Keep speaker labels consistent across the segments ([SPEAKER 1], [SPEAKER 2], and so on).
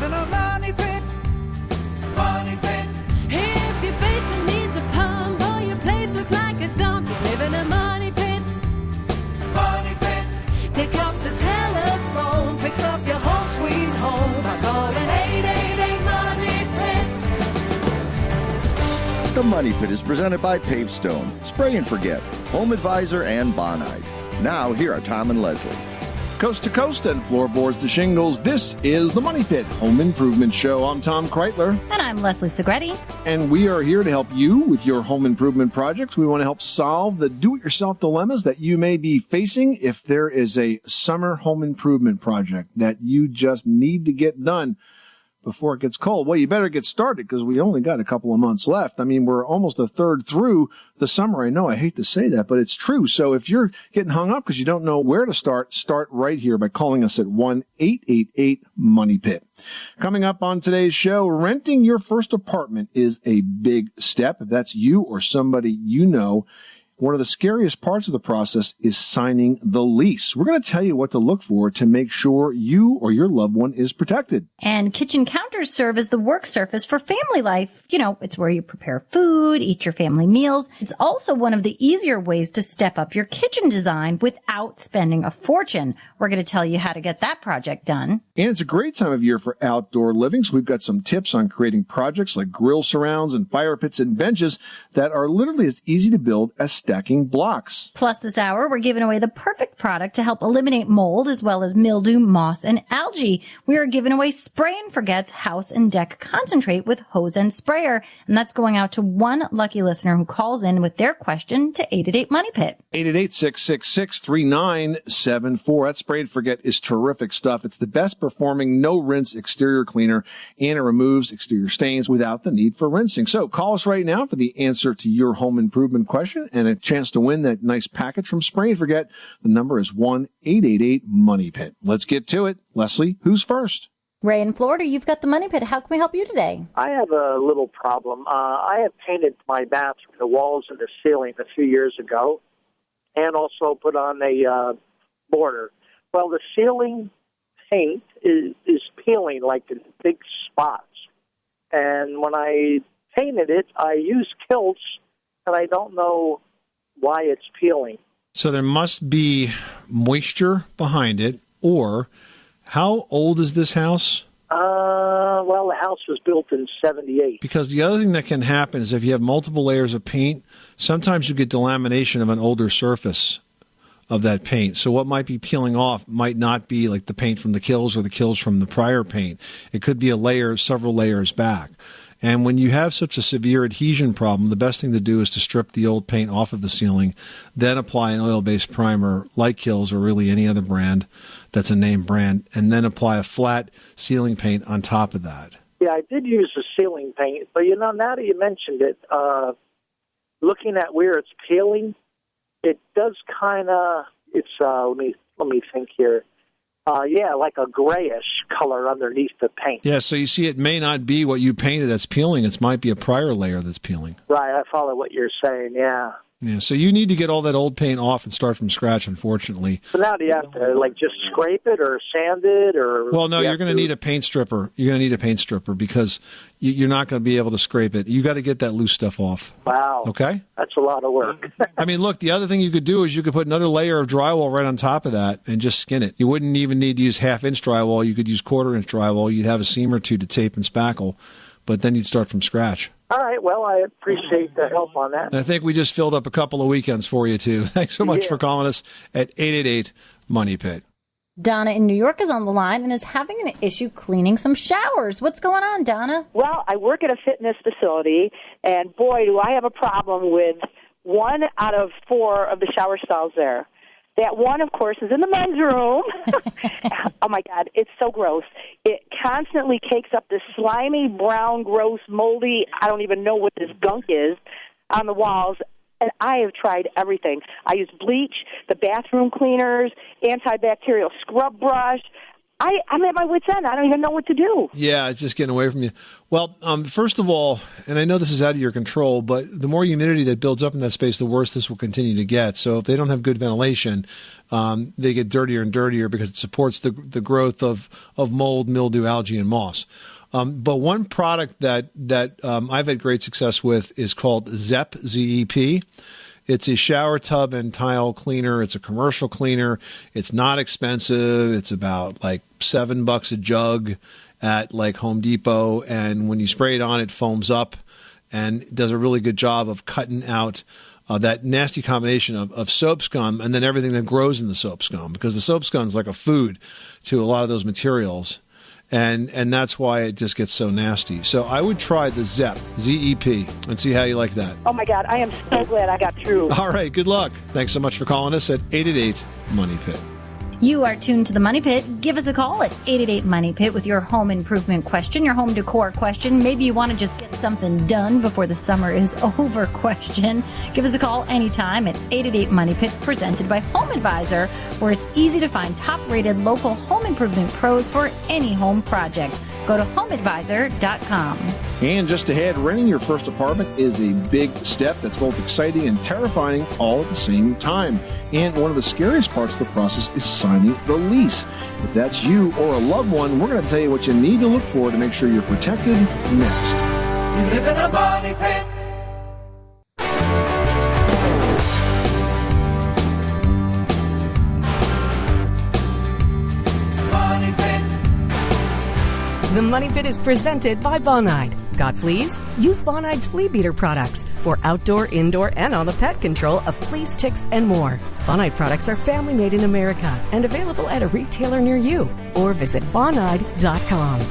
[SPEAKER 1] live in a money pit. Money pit.
[SPEAKER 2] If your basement needs a pump or your place looks like a dump, you live in a money pit.
[SPEAKER 1] Money pit.
[SPEAKER 2] Pick up the telephone, fix up your home sweet home by calling 888 Money Pit.
[SPEAKER 3] The Money Pit is presented by Pavestone, Spray and Forget, Home Advisor, and Bonide. Now, here are Tom and Leslie.
[SPEAKER 4] Coast to coast and floorboards to shingles, this is the Money Pit Home Improvement Show. I'm Tom Kreitler.
[SPEAKER 5] And I'm Leslie Segretti.
[SPEAKER 4] And we are here to help you with your home improvement projects. We want to help solve the do-it-yourself dilemmas that you may be facing if there is a summer home improvement project that you just need to get done before it gets cold. Well, you better get started because we only got a couple of months left. I mean, we're almost a third through the summer. I know I hate to say that, but it's true. So if you're getting hung up because you don't know where to start right here by calling us at 1-888-MONEY-PIT. Coming up on today's show, renting your first apartment is a big step. If that's you or somebody you know, one of the scariest parts of the process is signing the lease. We're going to tell you what to look for to make sure you or your loved one is protected.
[SPEAKER 5] And kitchen counters serve as the work surface for family life. You know, it's where you prepare food, eat your family meals. It's also one of the easier ways to step up your kitchen design without spending a fortune. We're going to tell you how to get that project done.
[SPEAKER 4] And it's a great time of year for outdoor living, so we've got some tips on creating projects like grill surrounds and fire pits and benches that are literally as easy to build as stacking blocks.
[SPEAKER 5] Plus, this hour, we're giving away the perfect product to help eliminate mold as well as mildew, moss, and algae. We are giving away Spray and Forget's House and Deck Concentrate with hose and sprayer, and that's going out to one lucky listener who calls in with their question to 888-MONEY-PIT.
[SPEAKER 4] 888-666-3974. That Spray and Forget is terrific stuff. It's the best performing no-rinse exterior cleaner, and it removes exterior stains without the need for rinsing. So call us right now for the answer to your home improvement question and a chance to win that nice package from Spray and Forget. The number is 1-888-MONEY-PIT. Let's get to it. Leslie, who's first?
[SPEAKER 5] Ray in Florida, you've got the Money Pit. How can we help you today?
[SPEAKER 6] I have a little problem. I have painted my bathroom, the walls and the ceiling a few years ago, and also put on a border. Well, the ceiling paint is peeling like in big spots. And when I painted it, I used kilts, and I don't know why it's peeling.
[SPEAKER 4] So there must be moisture behind it, or how old is this house?
[SPEAKER 6] Well, the house was built in 78.
[SPEAKER 4] Because the other thing that can happen is if you have multiple layers of paint, sometimes you get delamination of an older surface of that paint. So what might be peeling off might not be like the paint from the kills or the kills from the prior paint. It could be a layer, several layers back. And when you have such a severe adhesion problem, the best thing to do is to strip the old paint off of the ceiling, then apply an oil-based primer like Kills or really any other brand that's a name brand, and then apply a flat ceiling paint on top of that.
[SPEAKER 6] Yeah, I did use the ceiling paint, but now that you mentioned it, looking at where it's peeling, it does kind of, it's, let me think here. Like a grayish color underneath the paint.
[SPEAKER 4] Yeah, so you see it may not be what you painted that's peeling. It might be a prior layer that's peeling.
[SPEAKER 6] Right, I follow what you're saying, yeah.
[SPEAKER 4] Yeah, so you need to get all that old paint off and start from scratch, unfortunately.
[SPEAKER 6] So now do you have to, just scrape it or sand it? Or
[SPEAKER 4] well, no, you're going to need a paint stripper. You're going to need a paint stripper because you're not going to be able to scrape it. You got to get that loose stuff off.
[SPEAKER 6] Wow.
[SPEAKER 4] Okay?
[SPEAKER 6] That's a lot of work.
[SPEAKER 4] I mean, look, the other thing you could do is you could put another layer of drywall right on top of that and just skin it. You wouldn't even need to use half-inch drywall. You could use quarter-inch drywall. You'd have a seam or two to tape and spackle, but then you'd start from scratch.
[SPEAKER 6] All right. Well, I appreciate the help on that.
[SPEAKER 4] And I think we just filled up a couple of weekends for you, too. Thanks so much for calling us at 888-MONEY-PIT.
[SPEAKER 5] Donna in New York is on the line and is having an issue cleaning some showers. What's going on, Donna?
[SPEAKER 7] Well, I work at a fitness facility, and boy, do I have a problem with 1 out of 4 of the shower stalls there. That one, of course, is in the men's room. Oh, my God, it's so gross. It constantly cakes up this slimy, brown, gross, moldy, I don't even know what this gunk is, on the walls. And I have tried everything. I use bleach, the bathroom cleaners, antibacterial scrub brush. I'm at my wit's end. I don't even know what to do.
[SPEAKER 4] Yeah, it's just getting away from you. Well, first of all, and I know this is out of your control, but the more humidity that builds up in that space, the worse this will continue to get. So if they don't have good ventilation, they get dirtier and dirtier because it supports the growth of mold, mildew, algae, and moss. But one product that I've had great success with is called ZEP, Z-E-P. It's a shower tub and tile cleaner. It's a commercial cleaner. It's not expensive. It's about like $7 a jug at like Home Depot. And when you spray it on, it foams up and does a really good job of cutting out that nasty combination of soap scum and then everything that grows in the soap scum, because the soap scum is like a food to a lot of those materials. And that's why it just gets so nasty. So I would try the ZEP, Z-E-P, and see how you like that.
[SPEAKER 7] Oh, my God. I am so glad I got through.
[SPEAKER 4] All right. Good luck. Thanks so much for calling us at 888-MONEY-PIT.
[SPEAKER 5] You are tuned to the Money Pit. Give us a call at 888-MONEY-PIT with your home improvement question, your home decor question. Maybe you want to just get something done before the summer is over question. Give us a call anytime at 888-MONEY-PIT, presented by Home Advisor, where it's easy to find top-rated local home improvement pros for any home project. Go to homeadvisor.com.
[SPEAKER 8] And just ahead, renting your first apartment is a big step that's both exciting and terrifying all at the same time. And one of the scariest parts of the process is signing the lease. If that's you or a loved one, we're going to tell you what you need to look for to make sure you're protected next.
[SPEAKER 1] You live in a money pit. Money pit.
[SPEAKER 9] The Money Pit is presented by Bonide. Got fleas? Use Bonide's Flea Beater products for outdoor, indoor, and on the pet control of fleas, ticks, and more. Bonide products are family made in America and available at a retailer near you or visit bonide.com.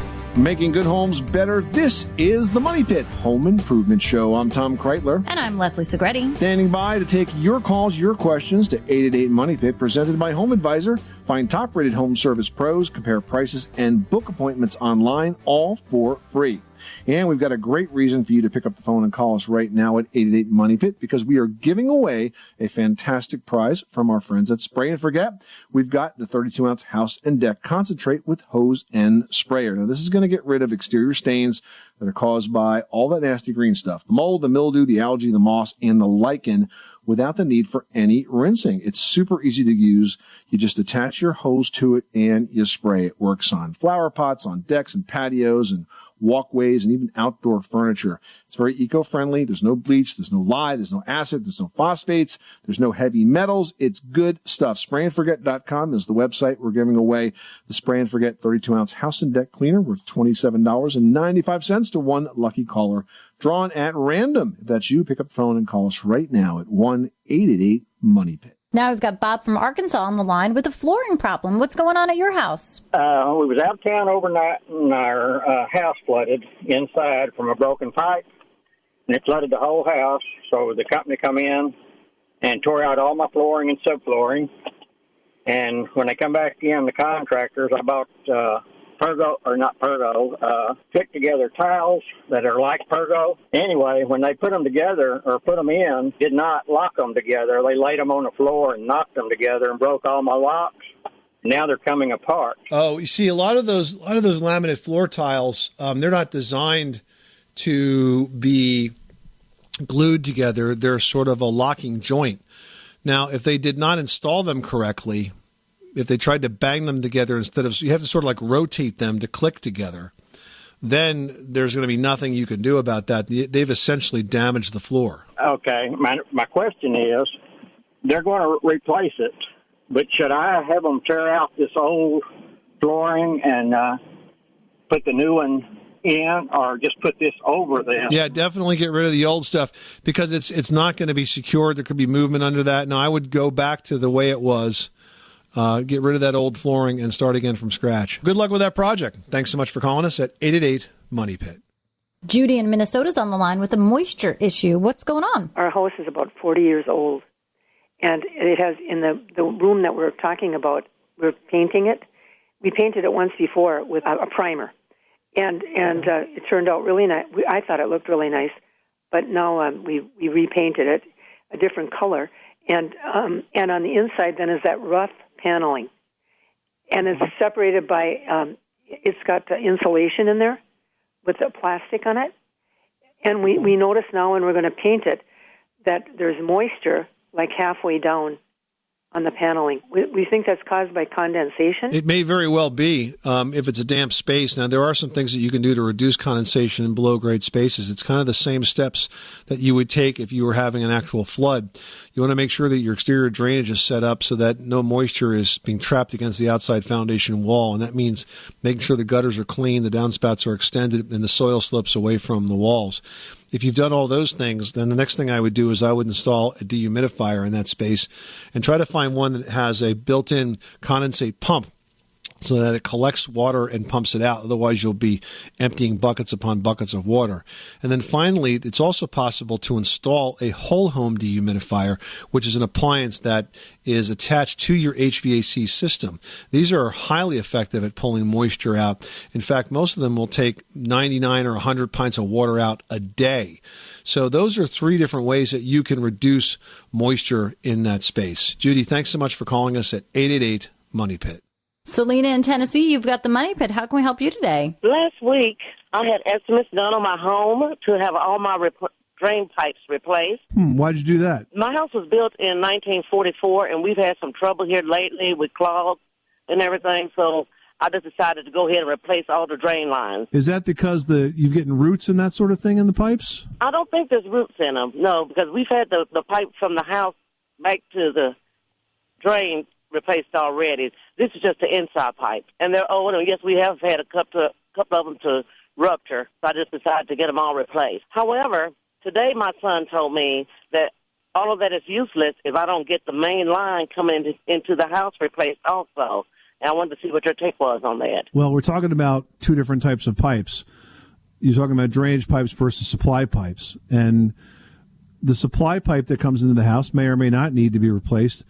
[SPEAKER 8] Making good homes better. This is the Money Pit Home Improvement Show. I'm Tom Kreitler.
[SPEAKER 5] And I'm Leslie Segretti.
[SPEAKER 8] Standing by to take your calls, your questions to 888-MONEY-PIT, presented by Home Advisor. Find top-rated home service pros, compare prices, and book appointments online, all for free. And we've got a great reason for you to pick up the phone and call us right now at 888-MONEY-PIT, because we are giving away a fantastic prize from our friends at Spray and Forget. We've got the 32-ounce house and deck concentrate with hose and sprayer. Now, this is going to get rid of exterior stains that are caused by all that nasty green stuff, the mold, the mildew, the algae, the moss, and the lichen, without the need for any rinsing. It's super easy to use. You just attach your hose to it and you spray. It works on flower pots, on decks and patios and walkways, and even outdoor furniture. It's very eco-friendly. There's no bleach. There's no lye. There's no acid. There's no phosphates. There's no heavy metals. It's good stuff. Sprayandforget.com is the website. We're giving away the Spray and Forget 32-ounce house and deck cleaner worth $27.95 to one lucky caller, drawn at random. If that's you, pick up the phone and call us right now at 1-888-MONEY-PIT.
[SPEAKER 5] Now we've got Bob from Arkansas on the line with a flooring problem. What's going on at your house?
[SPEAKER 10] We was out of town overnight, and our house flooded inside from a broken pipe, and it flooded the whole house. So the company come in and tore out all my flooring and subflooring. And when they come back in, the contractors, I bought stick together tiles that are like Pergo. Anyway, when they put them together or put them in, did not lock them together. They laid them on the floor and knocked them together and broke all my locks. Now they're coming apart.
[SPEAKER 4] Oh, you see, a lot of those laminate floor tiles, they're not designed to be glued together. They're sort of a locking joint. Now, if they did not install them correctly, if they tried to bang them together instead of, so you have to sort of like rotate them to click together, then there's going to be nothing you can do about that. They've essentially damaged the floor.
[SPEAKER 10] Okay. My question is, they're going to replace it, but should I have them tear out this old flooring and put the new one in, or just put this over them?
[SPEAKER 4] Yeah, definitely get rid of the old stuff, because it's not going to be secured. There could be movement under that. No, I would go back to the way it was. Get rid of that old flooring and start again from scratch. Good luck with that project. Thanks so much for calling us at 888-MONEY-PIT.
[SPEAKER 5] Judy in Minnesota's on the line with a moisture issue. What's going on?
[SPEAKER 11] Our house is about 40 years old, and it has, in the room that we're talking about, we're painting it. We painted it once before with a primer, and it turned out really nice. I thought it looked really nice, but now we repainted it a different color, and on the inside then is that rough paneling, and it's separated by, it's got insulation in there with the plastic on it. And we notice now when we're going to paint it that there's moisture like halfway down on the paneling. We think that's caused by condensation.
[SPEAKER 4] It may very well be if it's a damp space. Now, there are some things that you can do to reduce condensation in below-grade spaces. It's kind of the same steps that you would take if you were having an actual flood. You want to make sure that your exterior drainage is set up so that no moisture is being trapped against the outside foundation wall, and that means making sure the gutters are clean, the downspouts are extended, and the soil slopes away from the walls. If you've done all those things, then the next thing I would do is I would install a dehumidifier in that space and try to find one that has a built-in condensate pump so that it collects water and pumps it out. Otherwise, you'll be emptying buckets upon buckets of water. And then finally, it's also possible to install a whole home dehumidifier, which is an appliance that is attached to your HVAC system. These are highly effective at pulling moisture out. In fact, most of them will take 99 or 100 pints of water out a day. So those are 3 different ways that you can reduce moisture in that space. Judy, thanks so much for calling us at 888-MONEY-PIT.
[SPEAKER 5] Selena in Tennessee, you've got the Money Pit. How can we help you today?
[SPEAKER 12] Last week, I had estimates done on my home to have all my drain pipes replaced.
[SPEAKER 8] Why'd you do that?
[SPEAKER 12] My house was built in 1944, and we've had some trouble here lately with clogs and everything, so I just decided to go ahead and replace all the drain lines.
[SPEAKER 8] Is that because you're getting roots and that sort of thing in the pipes?
[SPEAKER 12] I don't think there's roots in them, no, because we've had the pipe from the house back to the drain replaced already. This is just the inside pipe, and they're old. And yes, we have had a couple of them to rupture, so I just decided to get them all replaced. However, today my son told me that all of that is useless if I don't get the main line coming into the house replaced also. And I wanted to see what your take was on that.
[SPEAKER 8] Well, we're talking about 2 different types of pipes. You're talking about drainage pipes versus supply pipes, and the supply pipe that comes into the house may or may not need to be replaced.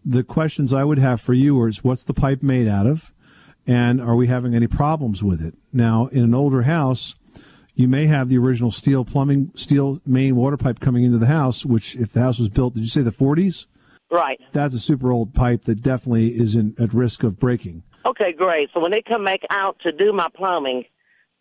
[SPEAKER 8] The questions I would have for you is, what's the pipe made out of, and are we having any problems with it? Now, in an older house, you may have the original steel main water pipe coming into the house, which if the house was built, did you say the 40s?
[SPEAKER 12] Right.
[SPEAKER 8] That's a super old pipe that definitely is at risk of breaking.
[SPEAKER 12] Okay, great. So when they come back out to do my plumbing,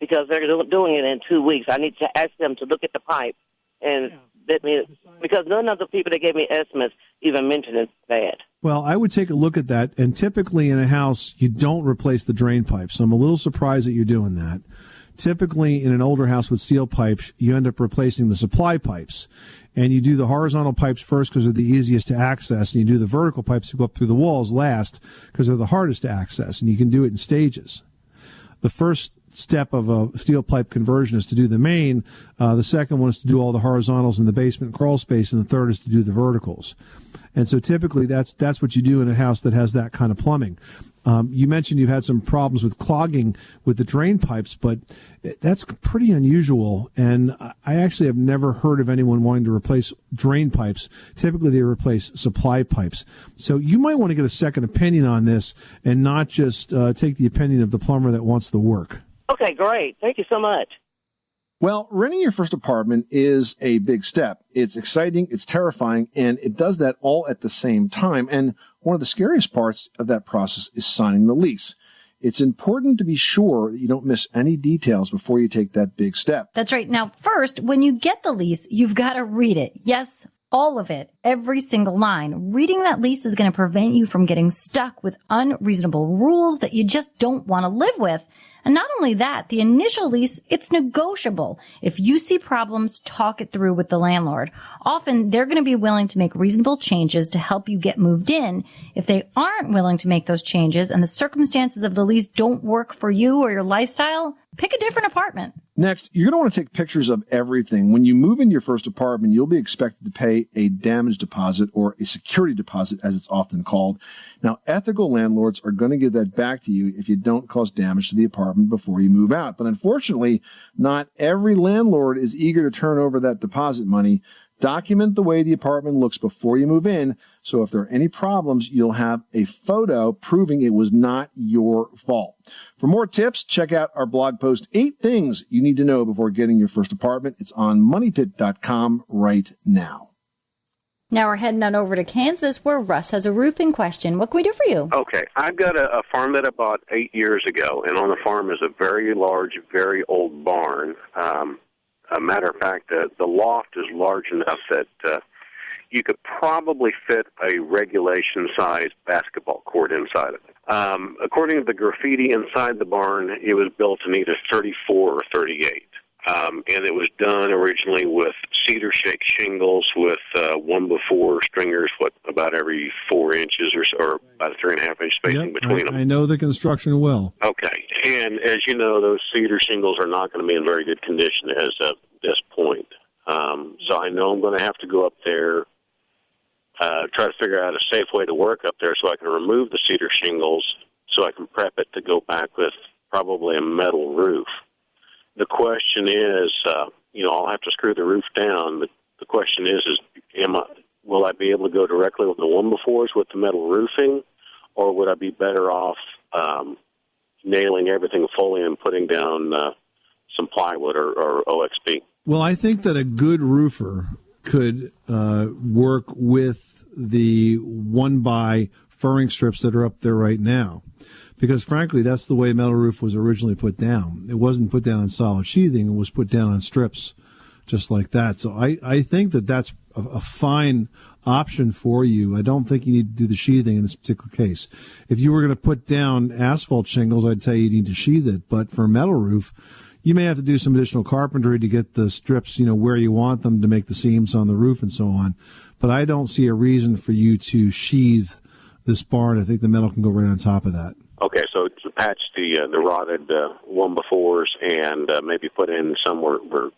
[SPEAKER 12] because they're doing it in 2 weeks, I need to ask them to look at the pipe and let me, because none of the people that gave me estimates even mentioned that.
[SPEAKER 8] Well, I would take a look at that, and typically in a house, you don't replace the drain pipes. So I'm a little surprised that you're doing that. Typically, in an older house with steel pipes, you end up replacing the supply pipes. And you do the horizontal pipes first because they're the easiest to access, and you do the vertical pipes that go up through the walls last because they're the hardest to access, and you can do it in stages. The first step of a steel pipe conversion is to do the main. The second one is to do all the horizontals in the basement crawl space, and the third is to do the verticals. And so typically that's what you do in a house that has that kind of plumbing. You mentioned you've had some problems with clogging with the drain pipes, but that's pretty unusual. And I actually have never heard of anyone wanting to replace drain pipes. Typically they replace supply pipes. So you might want to get a second opinion on this and not just take the opinion of the plumber that wants the work.
[SPEAKER 12] Okay, great. Thank you so much.
[SPEAKER 8] Well, renting your first apartment is a big step. It's exciting, it's terrifying, and it does that all at the same time. And one of the scariest parts of that process is signing the lease. It's important to be sure that you don't miss any details before you take that big step.
[SPEAKER 5] That's right. Now, first, when you get the lease, you've got to read it. Yes, all of it, every single line. Reading that lease is going to prevent you from getting stuck with unreasonable rules that you just don't want to live with. And not only that, the initial lease, it's negotiable. If you see problems, talk it through with the landlord. Often, they're going to be willing to make reasonable changes to help you get moved in. If they aren't willing to make those changes and the circumstances of the lease don't work for you or your lifestyle, pick a different apartment.
[SPEAKER 8] Next, you're going to want to take pictures of everything. When you move into your first apartment, you'll be expected to pay a damage deposit, or a security deposit, as it's often called. Now, ethical landlords are going to give that back to you if you don't cause damage to the apartment before you move out. But unfortunately, not every landlord is eager to turn over that deposit money. Document the way the apartment looks before you move in, so if there are any problems, you'll have a photo proving it was not your fault. For more tips, check out our blog post, 8 Things You Need to Know Before Getting Your First Apartment. It's on moneypit.com right now.
[SPEAKER 5] Now we're heading on over to Kansas, where Russ has a roofing question. What can we do for you?
[SPEAKER 13] Okay, I've got a farm that I bought 8 years ago, and on the farm is a very large, very old barn. A matter of fact, the loft is large enough that you could probably fit a regulation-sized basketball court inside of it. According to the graffiti inside the barn, it was built in either 34 or 38. And it was done originally with cedar shake shingles with 1x4 stringers, about every 4 inches or about a 3.5 inch spacing between them.
[SPEAKER 4] I know the construction well.
[SPEAKER 13] Okay. And as you know, those cedar shingles are not going to be in very good condition as of this point. So I know I'm going to have to go up there, try to figure out a safe way to work up there so I can remove the cedar shingles so I can prep it to go back with probably a metal roof. The question is, I'll have to screw the roof down, but the question is will I be able to go directly with the 1x4s with the metal roofing, or would I be better off nailing everything fully and putting down some plywood or OXP?
[SPEAKER 4] Well, I think that a good roofer could work with the 1x furring strips that are up there right now. Because, frankly, that's the way metal roof was originally put down. It wasn't put down on solid sheathing. It was put down on strips just like that. So I think that that's a fine option for you. I don't think you need to do the sheathing in this particular case. If you were going to put down asphalt shingles, I'd say you need to sheathe it. But for a metal roof, you may have to do some additional carpentry to get the strips, where you want them to make the seams on the roof and so on. But I don't see a reason for you to sheathe this barn. I think the metal can go right on top of that.
[SPEAKER 13] Okay, so to patch the rotted 1x4s and maybe put in somewhere where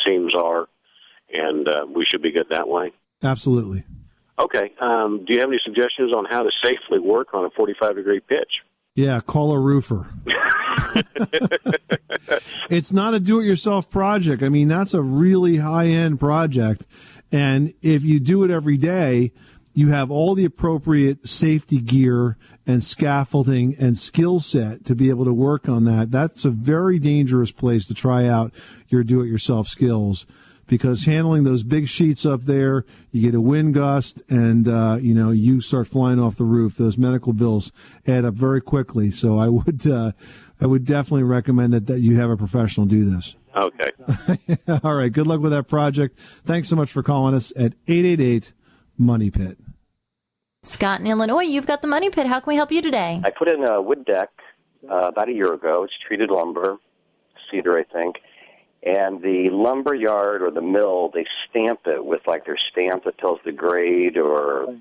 [SPEAKER 13] seams are, and we should be good that way?
[SPEAKER 4] Absolutely.
[SPEAKER 13] Okay. Do you have any suggestions on how to safely work on a 45-degree pitch?
[SPEAKER 4] Yeah, call a roofer. It's not a do-it-yourself project. I mean, that's a really high-end project, and if you do it every day, you have all the appropriate safety gear and scaffolding and skill set to be able to work on that. That's a very dangerous place to try out your do-it-yourself skills, because handling those big sheets up there, you get a wind gust and, you start flying off the roof. Those medical bills add up very quickly. So I would definitely recommend that you have a professional do this.
[SPEAKER 13] Okay.
[SPEAKER 4] All right. Good luck with that project. Thanks so much for calling us at 888-MONEY PIT.
[SPEAKER 5] Scott in Illinois, you've got the Money Pit. How can we help you today?
[SPEAKER 14] I put in a wood deck about a year ago. It's treated lumber, cedar, I think. And the lumber yard or the mill, they stamp it with their stamp that tells the grade or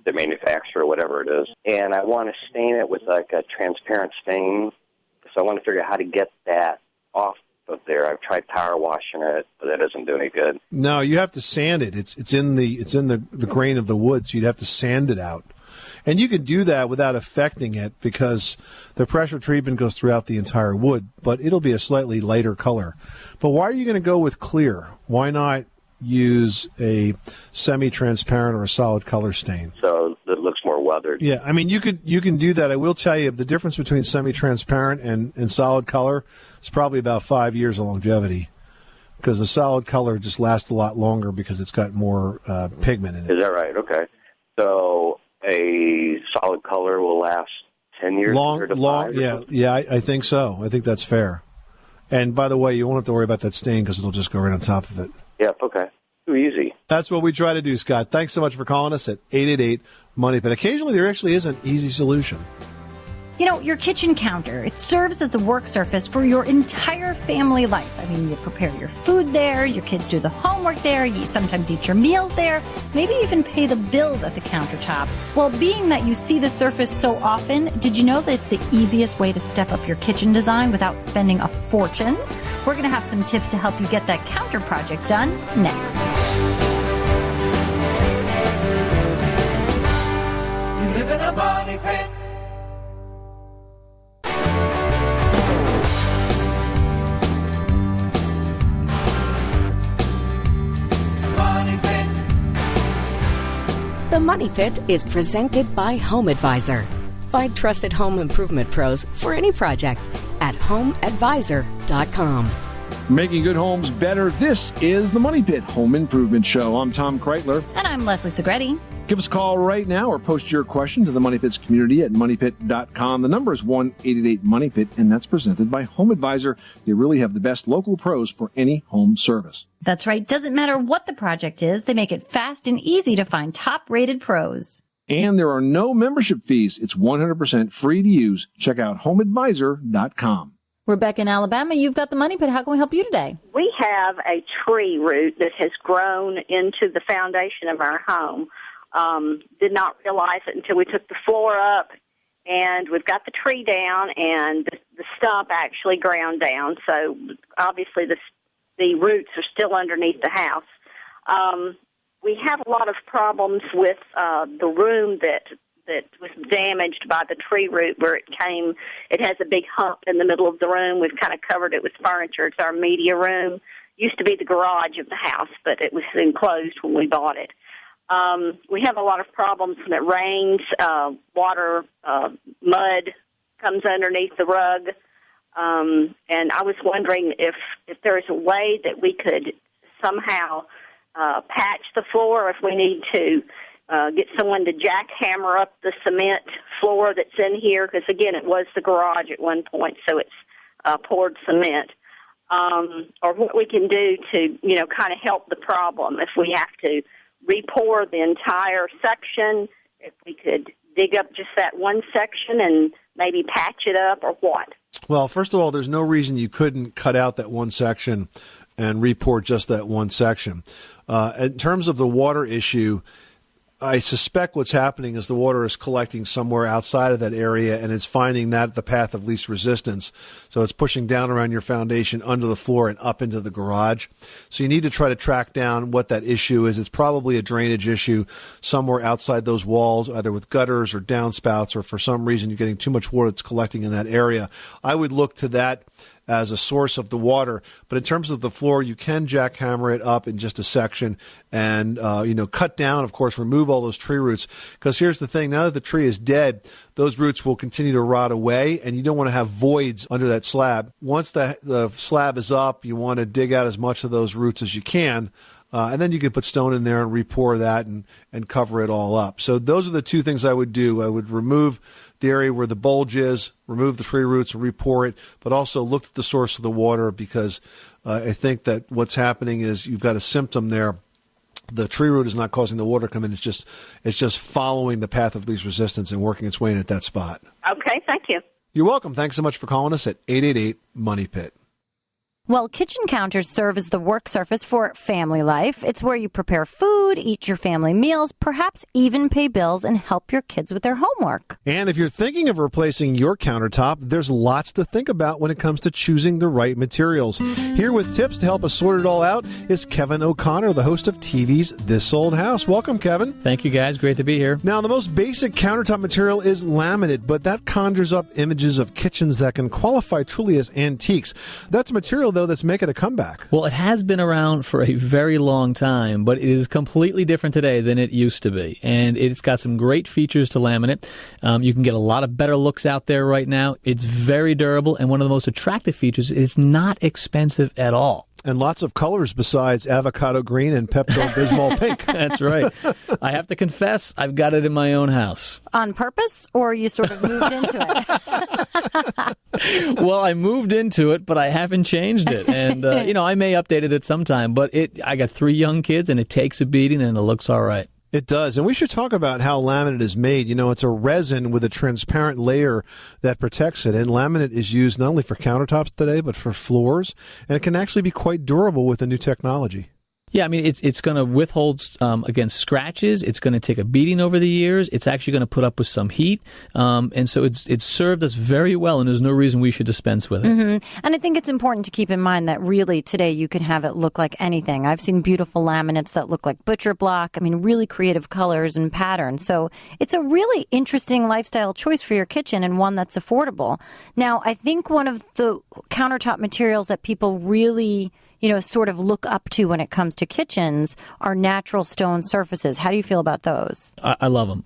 [SPEAKER 14] the manufacturer, whatever it is. And I want to stain it with a transparent stain. So I want to figure out how to get that off of there. I've tried power washing it, but that doesn't do any good.
[SPEAKER 4] No, you have to sand it. It's in the grain of the wood, so you'd have to sand it out. And you can do that without affecting it because the pressure treatment goes throughout the entire wood, but it'll be a slightly lighter color. But why are you going to go with clear? Why not use a semi-transparent or a solid color stain?
[SPEAKER 14] So it looks more weathered.
[SPEAKER 4] Yeah, I mean, you can do that. I will tell you the difference between semi-transparent and solid color is probably about 5 years of longevity, because the solid color just lasts a lot longer because it's got more pigment in it.
[SPEAKER 14] Is that right? Okay. So a solid color will last 10 years?
[SPEAKER 4] Yeah, I think so. I think that's fair. And by the way, you won't have to worry about that stain because it'll just go right on top of it.
[SPEAKER 14] Yep, okay. Too easy.
[SPEAKER 4] That's what we try to do, Scott. Thanks so much for calling us at 888-MONEY PIT. Occasionally, there actually is an easy solution.
[SPEAKER 5] Your kitchen counter, it serves as the work surface for your entire family life. I mean, you prepare your food there, your kids do the homework there, you sometimes eat your meals there, maybe even pay the bills at the countertop. Well, being that you see the surface so often, did you know that it's the easiest way to step up your kitchen design without spending a fortune? We're going to have some tips to help you get that counter project done next.
[SPEAKER 1] You live in a money pit.
[SPEAKER 9] The Money Pit is presented by Home Advisor. Find trusted home improvement pros for any project at homeadvisor.com.
[SPEAKER 8] Making good homes better. This is the Money Pit Home Improvement Show. I'm Tom Kreitler.
[SPEAKER 5] And I'm Leslie Segretti.
[SPEAKER 8] Give us a call right now or post your question to the Money Pit's community at moneypit.com. The number is 1-888-MONEY-PIT, and that's presented by Home Advisor. They really have the best local pros for any home service.
[SPEAKER 5] That's right. Doesn't matter what the project is. They make it fast and easy to find top-rated pros.
[SPEAKER 8] And there are no membership fees. It's 100% free to use. Check out homeadvisor.com.
[SPEAKER 5] Rebecca in Alabama, you've got the Money Pit. How can we help you today?
[SPEAKER 15] We have a tree root that has grown into the foundation of our home. Did not realize it until we took the floor up, and we've got the tree down, and the stump actually ground down. So obviously the roots are still underneath the house. We have a lot of problems with the room that was damaged by the tree root where it came. It has a big hump in the middle of the room. We've kind of covered it with furniture. It's our media room. Used to be the garage of the house, but it was enclosed when we bought it. We have a lot of problems when it rains. Water, mud comes underneath the rug. And I was wondering if there is a way that we could somehow patch the floor, if we need to get someone to jackhammer up the cement floor that's in here, because, again, it was the garage at one point, so it's poured cement. Or what we can do to, kind of help the problem. If we have to re-pour the entire section, if we could dig up just that one section and maybe patch it up, or what?
[SPEAKER 4] Well, first of all, there's no reason you couldn't cut out that one section and re-pour just that one section. In terms of the water issue, I suspect what's happening is the water is collecting somewhere outside of that area, and it's finding that the path of least resistance. So it's pushing down around your foundation, under the floor, and up into the garage. So you need to try to track down what that issue is. It's probably a drainage issue somewhere outside those walls, either with gutters or downspouts, or for some reason you're getting too much water that's collecting in that area. I would look to that as a source of the water. But in terms of the floor, you can jackhammer it up in just a section and, cut down, of course, remove all those tree roots. Because here's the thing, now that the tree is dead, those roots will continue to rot away, and you don't want to have voids under that slab. Once the slab is up, you want to dig out as much of those roots as you can. And then you can put stone in there and re-pour that and cover it all up. So those are the two things I would do. I would remove the area where the bulge is, remove the tree roots and re-pour it, but also look at the source of the water, because I think that what's happening is you've got a symptom there. The tree root is not causing the water to come in. It's just following the path of least resistance and working its way in at that spot.
[SPEAKER 15] Okay, thank you.
[SPEAKER 4] You're welcome. Thanks so much for calling us at 888-MONEY-PIT.
[SPEAKER 5] Well, kitchen counters serve as the work surface for family life. It's where you prepare food, eat your family meals, perhaps even pay bills and help your kids with their homework.
[SPEAKER 4] And if you're thinking of replacing your countertop, there's lots to think about when it comes to choosing the right materials. Here with tips to help us sort it all out is Kevin O'Connor, the host of TV's This Old House. Welcome, Kevin.
[SPEAKER 16] Thank you, guys. Great to be here.
[SPEAKER 4] Now, the most basic countertop material is laminate, but that conjures up images of kitchens that can qualify truly as antiques. That's a material, though, that's making a comeback.
[SPEAKER 16] Well, it has been around for a very long time, but it is completely different today than it used to be. And it's got some great features to laminate. You can get a lot of better looks out there right now. It's very durable, and one of the most attractive features is it's not expensive at all.
[SPEAKER 4] And lots of colors besides avocado green and Pepto-Bismol pink.
[SPEAKER 16] That's right. I have to confess, I've got it in my own house.
[SPEAKER 5] On purpose, or you sort of moved into
[SPEAKER 16] it? Well, I moved into it, but I haven't changed it. And, I may update it at some time, but I got 3 young kids, and it takes a beating, and it looks all right.
[SPEAKER 4] It does. And we should talk about how laminate is made. It's a resin with a transparent layer that protects it. And laminate is used not only for countertops today, but for floors. And it can actually be quite durable with the new technology.
[SPEAKER 16] Yeah, I mean, it's going to withhold against scratches. It's going to take a beating over the years. It's actually going to put up with some heat. And so it's served us very well, and there's no reason we should dispense with it.
[SPEAKER 5] Mm-hmm. And I think it's important to keep in mind that really today you can have it look like anything. I've seen beautiful laminates that look like butcher block. I mean, really creative colors and patterns. So it's a really interesting lifestyle choice for your kitchen, and one that's affordable. Now, I think one of the countertop materials that people really sort of look up to when it comes to kitchens are natural stone surfaces. How do you feel about those?
[SPEAKER 16] I love them.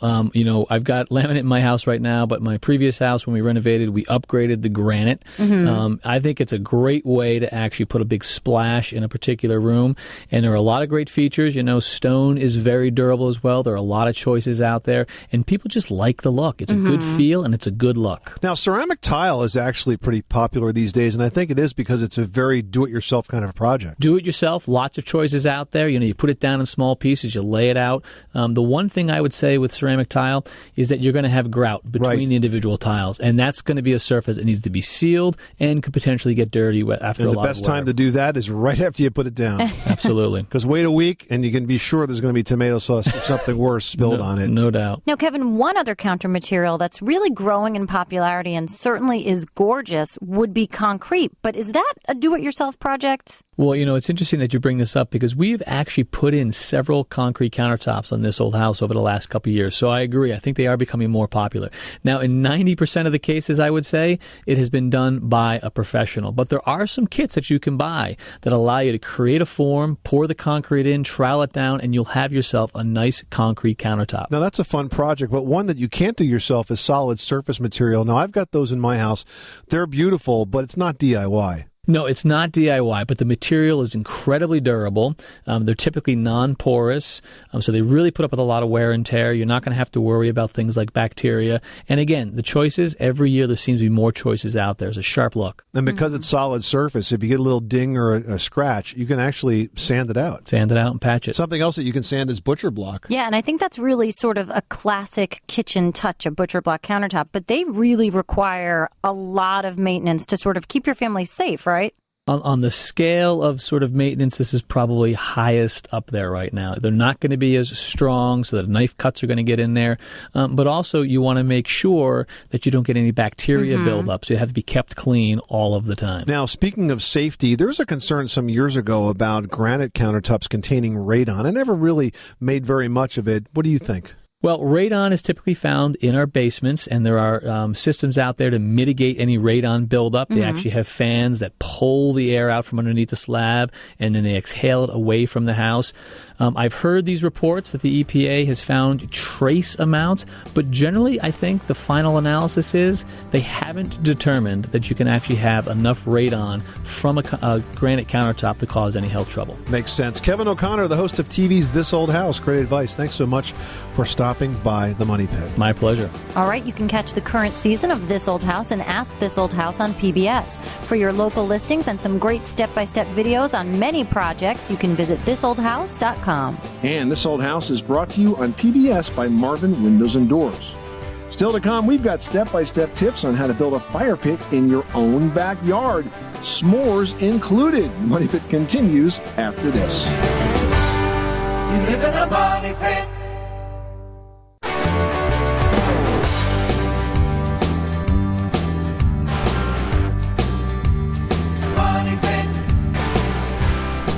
[SPEAKER 16] I've got laminate in my house right now, but my previous house, when we renovated, we upgraded the granite. I think it's a great way to actually put a big splash in a particular room. And there are a lot of great features. Stone is very durable as well. There are a lot of choices out there, and people just like the look. It's a good feel, and it's a good look.
[SPEAKER 4] Now, ceramic tile is actually pretty popular these days, and I think it is because it's a very do-it-yourself kind of project.
[SPEAKER 16] Do-it-yourself, lots of choices out there. You put it down in small pieces, you lay it out. The one thing I would say with ceramic tile is that you're going to have grout between the individual tiles, and that's going to be a surface that needs to be sealed and could potentially get dirty after a lot of wear.
[SPEAKER 4] And the best time to do that is right after you put it down.
[SPEAKER 16] Absolutely.
[SPEAKER 4] Because wait a week, and you can be sure there's going to be tomato sauce or something worse spilled on it.
[SPEAKER 16] No doubt.
[SPEAKER 5] Now, Kevin, one other counter material that's really growing in popularity and certainly is gorgeous would be concrete. But is that a do-it-yourself project?
[SPEAKER 16] Well, it's interesting that you bring this up because we've actually put in several concrete countertops on this old house over the last couple of years. So I agree. I think they are becoming more popular. Now, in 90% of the cases, I would say, it has been done by a professional. But there are some kits that you can buy that allow you to create a form, pour the concrete in, trowel it down, and you'll have yourself a nice concrete countertop.
[SPEAKER 4] Now, that's a fun project, but one that you can't do yourself is solid surface material. Now, I've got those in my house. They're beautiful, but it's not DIY.
[SPEAKER 16] No, it's not DIY, but the material is incredibly durable. They're typically non-porous, so they really put up with a lot of wear and tear. You're not going to have to worry about things like bacteria. And again, the choices, every year there seems to be more choices out there. It's a sharp look.
[SPEAKER 4] And because it's solid surface, if you get a little ding or a scratch, you can actually sand it out.
[SPEAKER 16] Sand it out and patch it.
[SPEAKER 4] Something else that you can sand is butcher block.
[SPEAKER 5] Yeah, and I think that's really sort of a classic kitchen touch, a butcher block countertop. But they really require a lot of maintenance to sort of keep your family safe, right?
[SPEAKER 16] On the scale of sort of maintenance, this is probably highest up there right now. They're not going to be as strong, so that knife cuts are going to get in there. But also, you want to make sure that you don't get any bacteria buildup, so you have to be kept clean all of the time.
[SPEAKER 4] Now, speaking of safety, there was a concern some years ago about granite countertops containing radon. I never really made very much of it. What do you think?
[SPEAKER 16] Well, radon is typically found in our basements, and there are systems out there to mitigate any radon buildup. They actually have fans that pull the air out from underneath the slab, and then they exhale it away from the house. I've heard these reports that the EPA has found trace amounts, but generally I think the final analysis is they haven't determined that you can actually have enough radon from a granite countertop to cause any health trouble.
[SPEAKER 4] Makes sense. Kevin O'Connor, the host of TV's This Old House. Great advice. Thanks so much for stopping by the Money Pit.
[SPEAKER 16] My pleasure.
[SPEAKER 5] All right, you can catch the current season of This Old House and Ask This Old House on PBS. For your local listings and some great step-by-step videos on many projects, you can visit thisoldhouse.com.
[SPEAKER 8] And This Old House is brought to you on PBS by Marvin Windows and Doors. Still to come, we've got step-by-step tips on how to build a fire pit in your own backyard. S'mores included. Money Pit continues after this.
[SPEAKER 1] You live in a money pit. Money pit.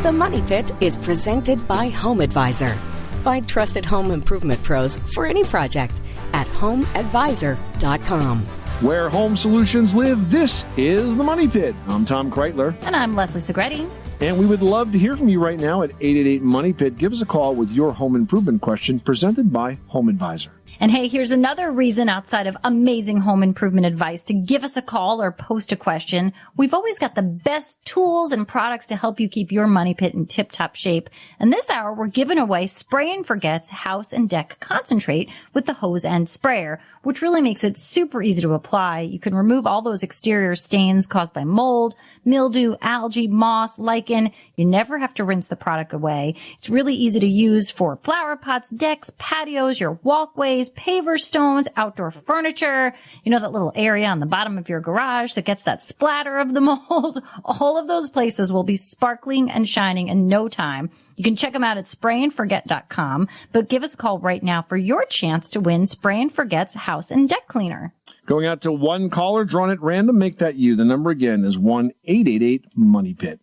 [SPEAKER 9] The Money Pit is presented by Home Advisor. Find trusted home improvement pros for any project at homeadvisor.com.
[SPEAKER 8] Where home solutions live, this is the Money Pit. I'm Tom Kreitler.
[SPEAKER 5] And I'm Leslie Segretti.
[SPEAKER 8] And we would love to hear from you right now at 888-MONEY-PIT. Give us a call with your home improvement question presented by Home Advisor.
[SPEAKER 5] And hey, here's another reason outside of amazing home improvement advice to give us a call or post a question. We've always got the best tools and products to help you keep your money pit in tip-top shape. And this hour, we're giving away Spray and Forget's House and Deck Concentrate with the hose and sprayer, which really makes it super easy to apply. You can remove all those exterior stains caused by mold, mildew, algae, moss, lichen. You never have to rinse the product away. It's really easy to use for flower pots, decks, patios, your walkways, paver stones, outdoor furniture, you know, that little area on the bottom of your garage that gets that splatter of the mold. All of those places will be sparkling and shining in no time. You can check them out at sprayandforget.com, but give us a call right now for your chance to win Spray and Forget's House and Deck Cleaner.
[SPEAKER 8] Going out to one caller drawn at random. Make that you. The number again is 1-888-MONEY-PIT.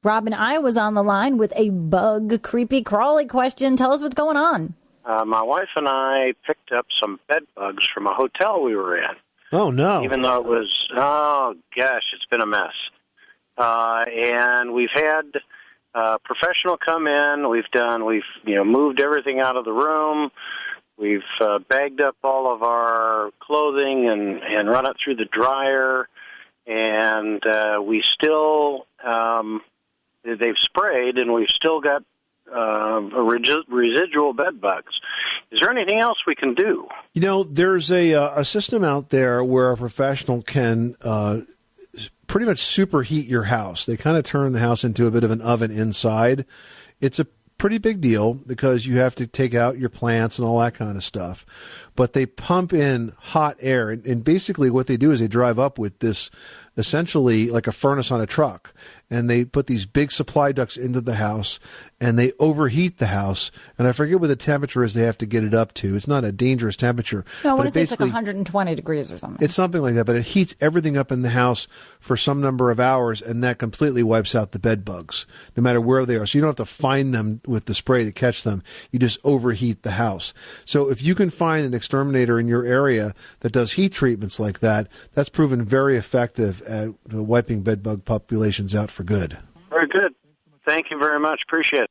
[SPEAKER 5] Robin, I was on the line with a bug, creepy, crawly question. Tell us what's going on.
[SPEAKER 17] My wife and I picked up some bed bugs from a hotel we were in.
[SPEAKER 4] Oh, no.
[SPEAKER 17] Even though it was, it's been a mess. And we've had professional come in. We've moved everything out of the room. We've bagged up all of our clothing and run it through the dryer. And we still, they've sprayed, and we've still got residual bed bugs. Is there anything else we can do?
[SPEAKER 4] There's a system out there where a professional can pretty much superheat your house. They kind of turn the house into a bit of an oven inside. It's a pretty big deal because you have to take out your plants and all that kind of stuff. But they pump in hot air, and basically what they do is they drive up with this essentially like a furnace on a truck, and they put these big supply ducts into the house, and they overheat the house. And I forget what the temperature is they have to get it up to. It's not a dangerous temperature.
[SPEAKER 18] No, what
[SPEAKER 4] but
[SPEAKER 18] is it? It's like 120 degrees or something.
[SPEAKER 4] It's something like that, but it heats everything up in the house for some number of hours, and that completely wipes out the bed bugs, no matter where they are. So you don't have to find them with the spray to catch them. You just overheat the house. So if you can find an exterminator in your area that does heat treatments like that, that's proven very effective at wiping bed bug populations out for good.
[SPEAKER 17] Very good. Thank you very much. Appreciate it.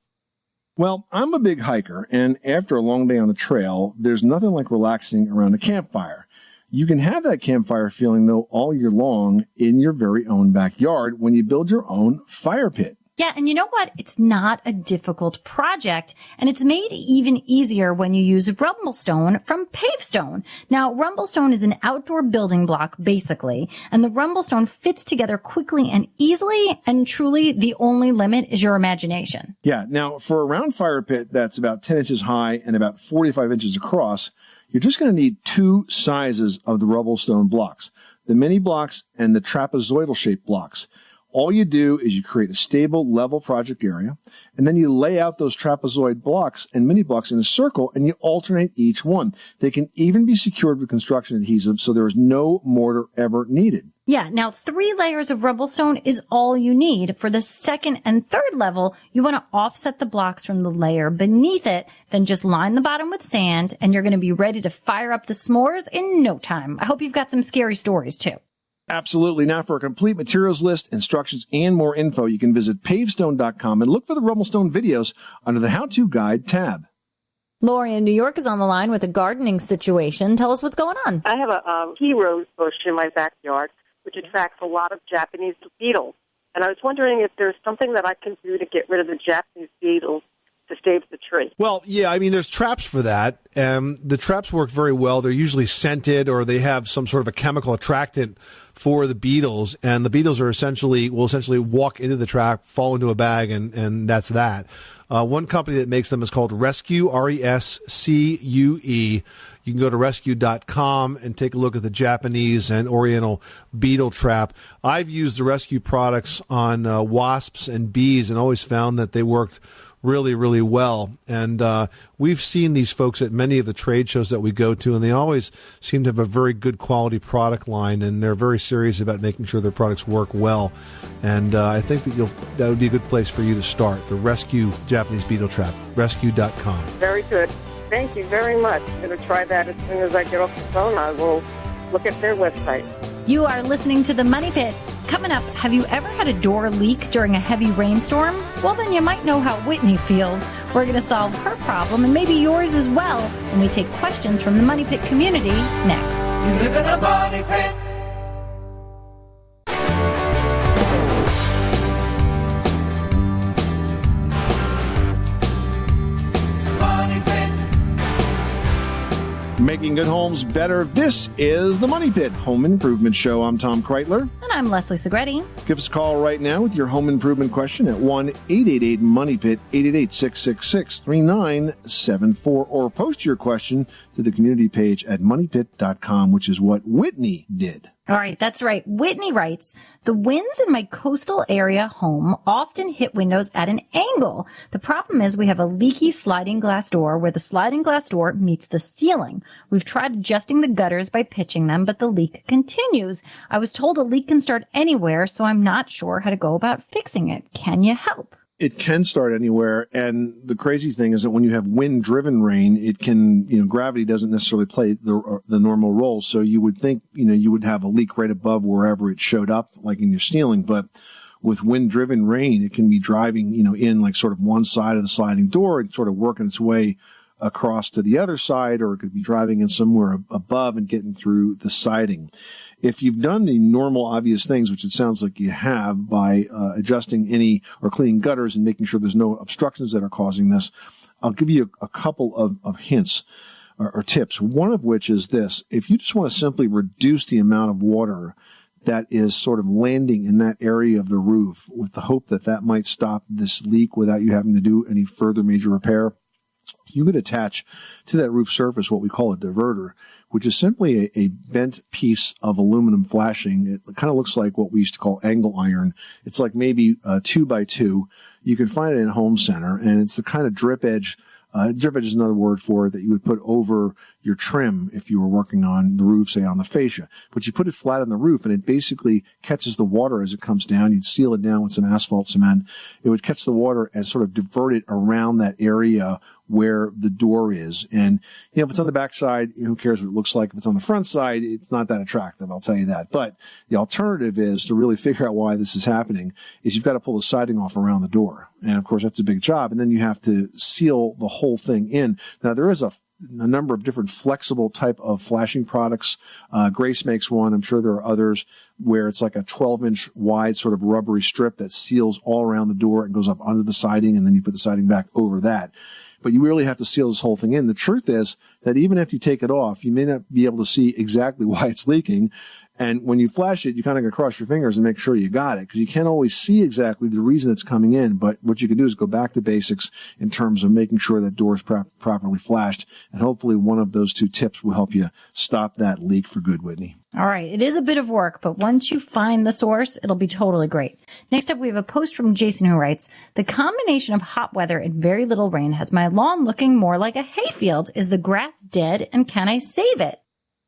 [SPEAKER 8] Well, I'm a big hiker, and after a long day on the trail, there's nothing like relaxing around a campfire. You can have that campfire feeling, though, all year long in your very own backyard when you build your own fire pit.
[SPEAKER 5] Yeah, and you know what? It's not a difficult project, and it's made even easier when you use Rumblestone from Pavestone. Now, Rumblestone is an outdoor building block, basically, and the Rumblestone fits together quickly and easily, and truly the only limit is your imagination.
[SPEAKER 8] Yeah, now, for a round fire pit that's about 10 inches high and about 45 inches across, you're just going to need two sizes of the Rumblestone blocks, the mini blocks and the trapezoidal-shaped blocks. All you do is you create a stable, level project area, and then you lay out those trapezoid blocks and mini blocks in a circle, and you alternate each one. They can even be secured with construction adhesive, so there is no mortar ever needed.
[SPEAKER 5] Yeah, now 3 layers of Rumblestone is all you need. For the second and third level, you want to offset the blocks from the layer beneath it, then just line the bottom with sand, and you're going to be ready to fire up the s'mores in no time. I hope you've got some scary stories, too.
[SPEAKER 8] Absolutely. Now, for a complete materials list, instructions, and more info, you can visit pavestone.com and look for the Rumblestone videos under the How-To Guide tab.
[SPEAKER 18] Lori in New York is on the line with a gardening situation. Tell us what's going on.
[SPEAKER 12] I have a pea rose bush in my backyard, which attracts a lot of Japanese beetles. And I was wondering if there's something that I can do to get rid of the Japanese beetles to save the tree.
[SPEAKER 4] Well, yeah, I mean, there's traps for that. The traps work very well. They're usually scented, or they have some sort of a chemical attractant for the beetles, and the beetles will essentially walk into the trap, fall into a bag, and that's that. One company that makes them is called Rescue, RESCUE. You can go to rescue.com and take a look at the Japanese and Oriental beetle trap. I've used the Rescue products on wasps and bees and always found that they worked really, really well. And we've seen these folks at many of the trade shows that we go to, and they always seem to have a very good quality product line, and they're very serious about making sure their products work well. And I think that would be a good place for you to start, the Rescue Japanese Beetle Trap, rescue.com.
[SPEAKER 12] Very good. Thank you very much. I'm going to try that as soon as I get off the phone. I will look at their website.
[SPEAKER 5] You are listening to The Money Pit. Coming up, have you ever had a door leak during a heavy rainstorm? Well, then you might know how Whitney feels. We're going to solve her problem and maybe yours as well when we take questions from the Money Pit community next.
[SPEAKER 1] You live in a money pit. Money pit.
[SPEAKER 8] Making good homes better. This is the Money Pit Home Improvement Show. I'm Tom Kreitler.
[SPEAKER 5] And I'm Leslie Segretti.
[SPEAKER 8] Give us a call right now with your home improvement question at 1-888-MONEY-PIT, 888-666-3974, or post your question to the community page at moneypit.com, which is what Whitney did.
[SPEAKER 5] All right, that's right. Whitney writes, the winds in my coastal area home often hit windows at an angle. The problem is we have a leaky sliding glass door where the sliding glass door meets the ceiling. We've tried adjusting the gutters by pitching them, but the leak continues. I was told a leak can start anywhere, so I'm not sure how to go about fixing it. Can you help?
[SPEAKER 8] It can start anywhere, and the crazy thing is that when you have wind-driven rain, it can, gravity doesn't necessarily play the normal role. So you would think, you would have a leak right above wherever it showed up, like in your ceiling. But with wind-driven rain, it can be driving, in like sort of one side of the sliding door and sort of working its way across to the other side, or it could be driving in somewhere above and getting through the siding. If you've done the normal obvious things, which it sounds like you have, by adjusting any or cleaning gutters and making sure there's no obstructions that are causing this, I'll give you a couple of hints or tips. One of which is this: if you just want to simply reduce the amount of water that is sort of landing in that area of the roof, with the hope that that might stop this leak without you having to do any further major repair, you could attach to that roof surface what we call a diverter, which is simply a bent piece of aluminum flashing. It kind of looks like what we used to call angle iron. It's like maybe 2x2. You can find it in a home center, and it's the kind of drip edge. Drip edge is another word for it that you would put over your trim if you were working on the roof, say on the fascia. But you put it flat on the roof, and it basically catches the water as it comes down. You'd seal it down with some asphalt cement. It would catch the water and sort of divert it around that area where the door is. And, if it's on the back side, who cares what it looks like? If it's on the front side, it's not that attractive, I'll tell you that. But the alternative is to really figure out why this is happening is you've got to pull the siding off around the door. And of course, that's a big job. And then you have to seal the whole thing in. Now, there is a number of different flexible type of flashing products. Grace makes one. I'm sure there are others where it's like a 12-inch wide sort of rubbery strip that seals all around the door and goes up under the siding, and then you put the siding back over that. But you really have to seal this whole thing in. The truth is that even if you take it off, you may not be able to see exactly why it's leaking. And when you flash it, you kind of got to cross your fingers and make sure you got it, because you can't always see exactly the reason it's coming in. But what you can do is go back to basics in terms of making sure that door is properly flashed. And hopefully one of those two tips will help you stop that leak for good, Whitney.
[SPEAKER 5] All right. It is a bit of work, but once you find the source, it'll be totally great. Next up, we have a post from Jason who writes, the combination of hot weather and very little rain has my lawn looking more like a hayfield. Is the grass dead, and can I save it?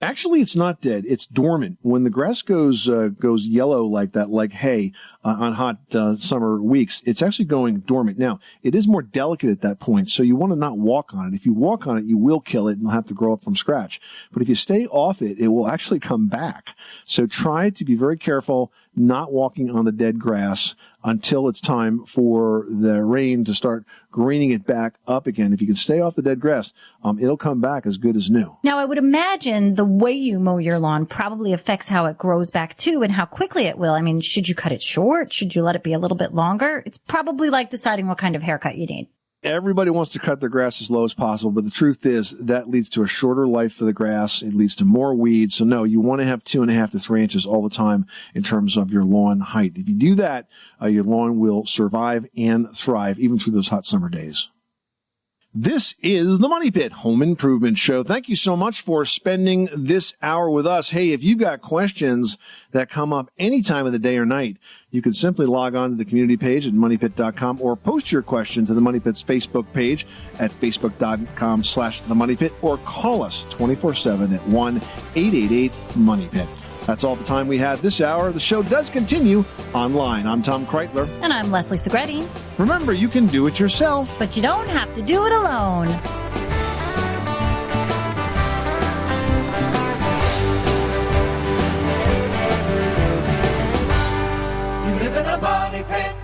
[SPEAKER 8] Actually, it's not dead. It's dormant. When the grass goes yellow like that, like hay, on hot summer weeks, it's actually going dormant. Now, it is more delicate at that point, so you want to not walk on it. If you walk on it, you will kill it and you'll have to grow up from scratch. But if you stay off it, it will actually come back. So try to be very careful not walking on the dead grass until it's time for the rain to start greening it back up again. If you can stay off the dead grass, it'll come back as good as new.
[SPEAKER 5] Now, I would imagine the way you mow your lawn probably affects how it grows back too and how quickly it will. I mean, should you cut it short? Should you let it be a little bit longer? It's probably like deciding what kind of haircut you need.
[SPEAKER 8] Everybody wants to cut their grass as low as possible, but the truth is that leads to a shorter life for the grass. It leads to more weeds. So no, you want to have 2.5 to 3 inches all the time in terms of your lawn height. If you do that, your lawn will survive and thrive even through those hot summer days. This is the Money Pit Home Improvement Show. Thank you so much for spending this hour with us. Hey, if you've got questions that come up any time of the day or night, you can simply log on to the community page at moneypit.com or post your question to the Money Pit's Facebook page at facebook.com/themoneypit or call us 24/7 at 1-888-MONEYPIT. That's all the time we have this hour. The show does continue online. I'm Tom Kreitler.
[SPEAKER 5] And I'm Leslie Segretti.
[SPEAKER 8] Remember, you can do it yourself,
[SPEAKER 5] but you don't have to do it alone.
[SPEAKER 1] You live in a money pit.